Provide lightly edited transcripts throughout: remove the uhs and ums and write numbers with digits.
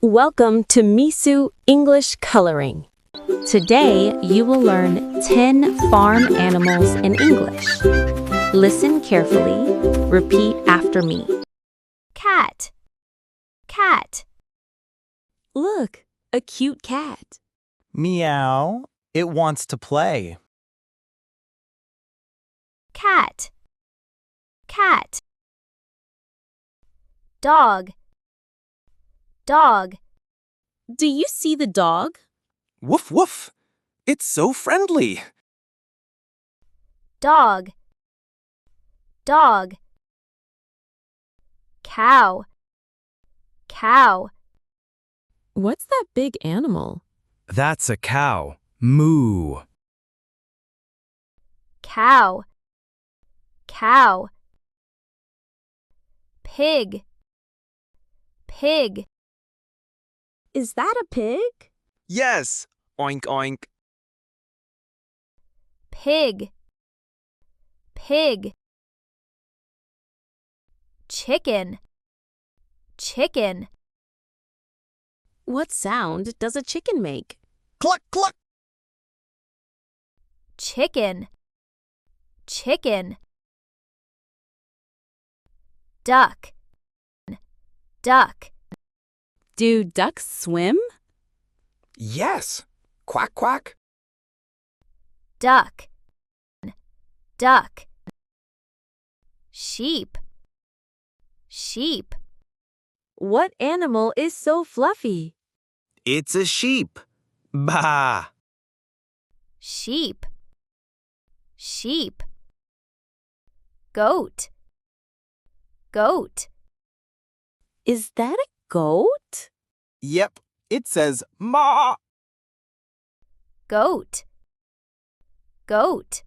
Welcome to Misoo English Coloring. Today, you will learn 10 farm animals in English. Listen carefully. Repeat after me. Cat, cat. Look, a cute cat. Meow. It wants to play. Cat, cat. Dog, dog. Do you see the dog? Woof woof. It's so friendly. Dog, dog. Cow, cow. What's that big animal? That's a cow. Moo. Cow, cow. Pig, pig. Is that a pig? Yes. Oink oink. Pig, pig. Chicken, chicken. What sound does a chicken make? Cluck cluck. Chicken, chicken. Duck, duck. Do ducks swim? Yes. Quack quack. Duck, duck. Sheep, sheep. What animal is so fluffy? It's a sheep. Bah. Sheep, sheep. Goat, goat. Is that a goat? Yep. It says ma. Goat, goat.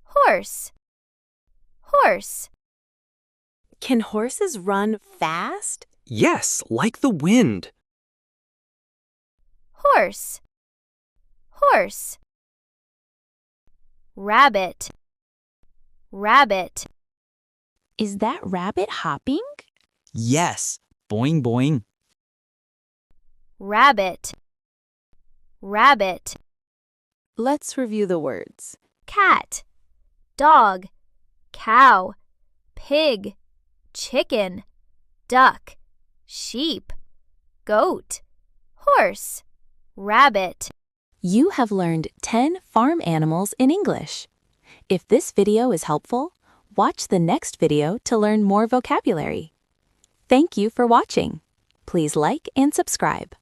Horse, horse. Can horses run fast? Yes, like the wind. Horse, horse. Rabbit, rabbit. Is that rabbit hopping? Yes. Boing boing. Rabbit, rabbit. Let's review the words. Cat, dog, cow, pig, chicken, duck, sheep, goat, horse, rabbit. You have learned 10 farm animals in English. If this video is helpful, watch the next video to learn more vocabulary. Thank you for watching. Please like and subscribe.